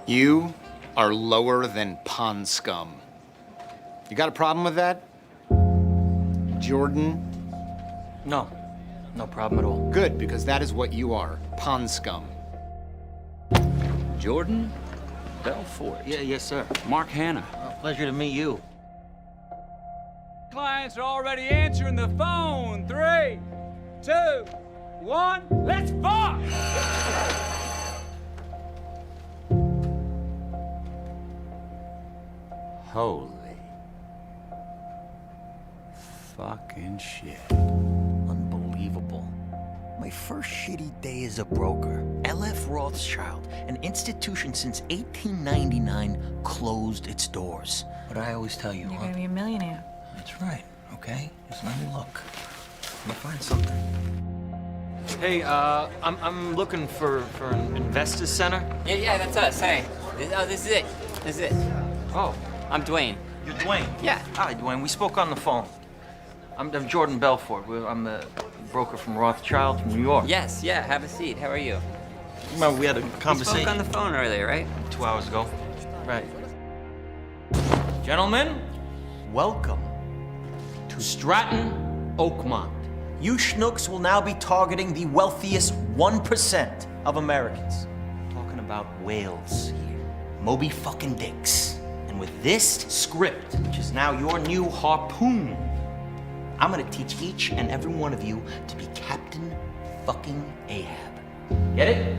You are lower than pond scum. You got a problem with that? Jordan? No. No problem at all. Good, because that is what you are. Pond scum. Jordan Belfort. Yeah, yes, sir. Mark Hanna. Pleasure to meet you. Clients are already answering the phone. 3, 2, 1, let's fuck! Holy fucking shit. Unbelievable. My first shitty day as a broker. LF Rothschild, an institution since 1899, closed its doors. But I always tell you, You're gonna be a millionaire. That's right, okay? Just let me look. Let me find something. Hey, I'm looking for an investor center. Yeah, that's us. Hey. This is it. This is it. Oh, I'm Dwayne. you're Dwayne? Yeah. Hi, Dwayne. We spoke on the phone. I'm Jordan Belfort. I'm the broker from Rothschild from New York. Yes, yeah, have a seat. How are you? Remember, we had a We conversation spoke on the phone earlier, right? 2 hours ago. Right. Gentlemen, welcome to Stratton Oakmont. You schnooks will now be targeting the wealthiest 1% of Americans. Talking about whales here. Moby fucking dicks. And with this script, which is now your new harpoon, I'm gonna teach each and every one of you to be Captain fucking Ahab. Get it?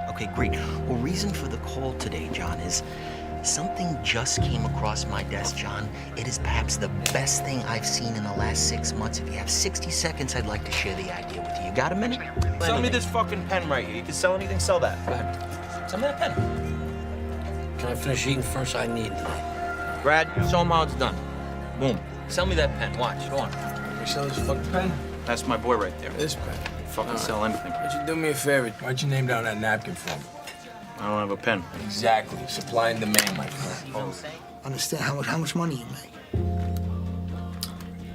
Okay, great. Well, reason for the call today, John, is something just came across my desk, John. It is perhaps the best thing I've seen in the last 6 months. If you have 60 seconds, I'd like to share the idea with you. You got a minute? Sell me this fucking pen right here. You can sell anything, sell that. Go ahead. Sell me that pen. Can I finish eating first? I need tonight. Brad, show him how it's done. Boom. Sell me that pen. Watch. Go on. You sell this fucking pen? That's my boy right there. This pen. Fucking sell anything. Why don't you do me a favor? Why'd you name down that napkin for me? I don't have a pen. Exactly. Supply and demand, my friend. Understand how much money you make?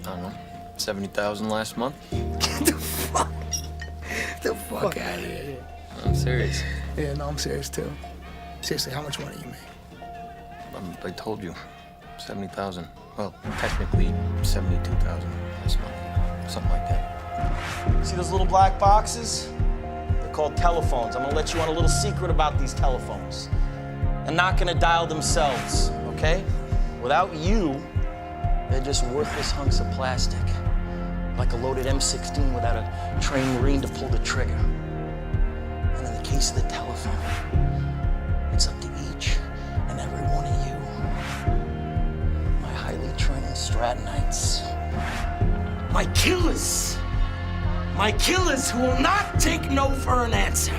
I don't know. 70,000 last month. Get the fuck Fuck out of here. I'm serious. Yeah, no, I'm serious too. Seriously, how much money you make? I told you. 70,000. Well, technically 72,000 last month. Something like that. See those little black boxes? They're called telephones. I'm gonna let you on a little secret about these telephones. They're not gonna dial themselves, okay? Without you, they're just worthless hunks of plastic. Like a loaded M16 without a trained Marine to pull the trigger. And in the case of the telephone, it's up to each and every one of you, my highly trained Strattonites. My killers! My killers who will not take no for an answer.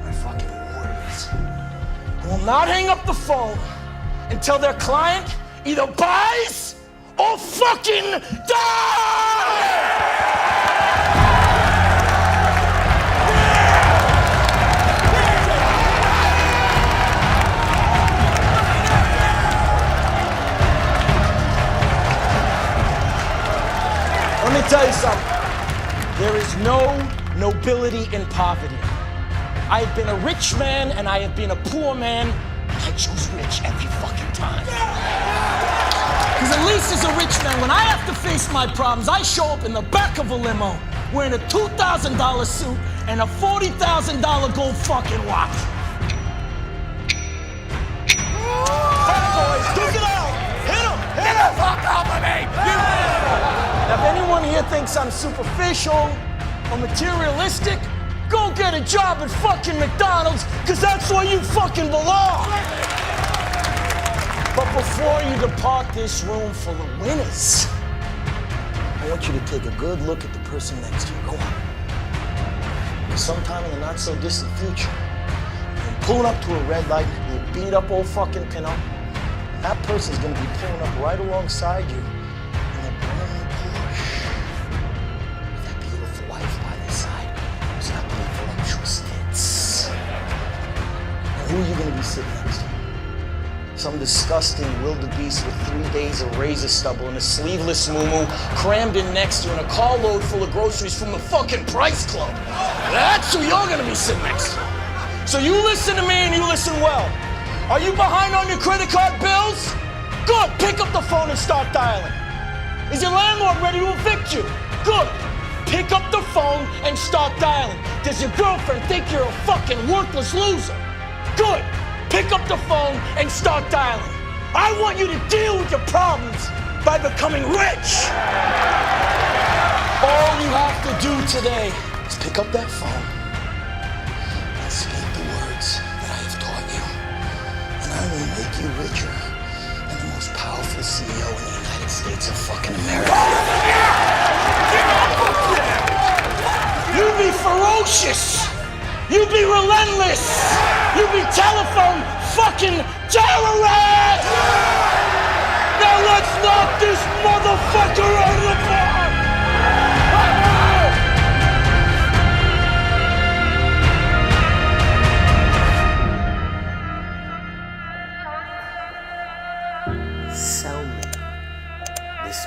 My fucking warriors. Who will not hang up the phone until their client either buys or fucking dies! Let me tell you something. There is no nobility in poverty. I have been a rich man and I have been a poor man. I choose rich every fucking time. Because at least as a rich man, when I have to face my problems, I show up in the back of a limo wearing a $2,000 suit and a $40,000 gold fucking watch. Fuck boys, duke it out! Hit him! Hit him! Fuck off of me! Now, if anyone here thinks I'm superficial or materialistic, go get a job at fucking McDonald's, because that's where you fucking belong. But before you depart this room full of winners, I want you to take a good look at the person next to you. Go on. Sometime in the not so distant future, you're pulling up to a red light, you beat up old fucking Pinot. That person's gonna be pulling up right alongside you in a brand new Porsche with that beautiful wife by their side who's got big voluptuous tits. And who are you gonna be sitting next to? Some disgusting wildebeest with 3 days of razor stubble and a sleeveless muumuu crammed in next to you in a carload full of groceries from the fucking Price Club. That's who you're gonna be sitting next to. So you listen to me and you listen well. Are you behind on your credit card bills? Good, pick up the phone and start dialing. Is your landlord ready to evict you? Good, pick up the phone and start dialing. Does your girlfriend think you're a fucking worthless loser? Good, pick up the phone and start dialing. I want you to deal with your problems by becoming rich. All you have to do today is pick up that phone and speak the words that I have taught you. And I will make you richer than the most powerful CEO in the United States of fucking America. You be ferocious. You be relentless. You be telephone fucking terrorist. Now let's knock this motherfucker out of the park. Sell me this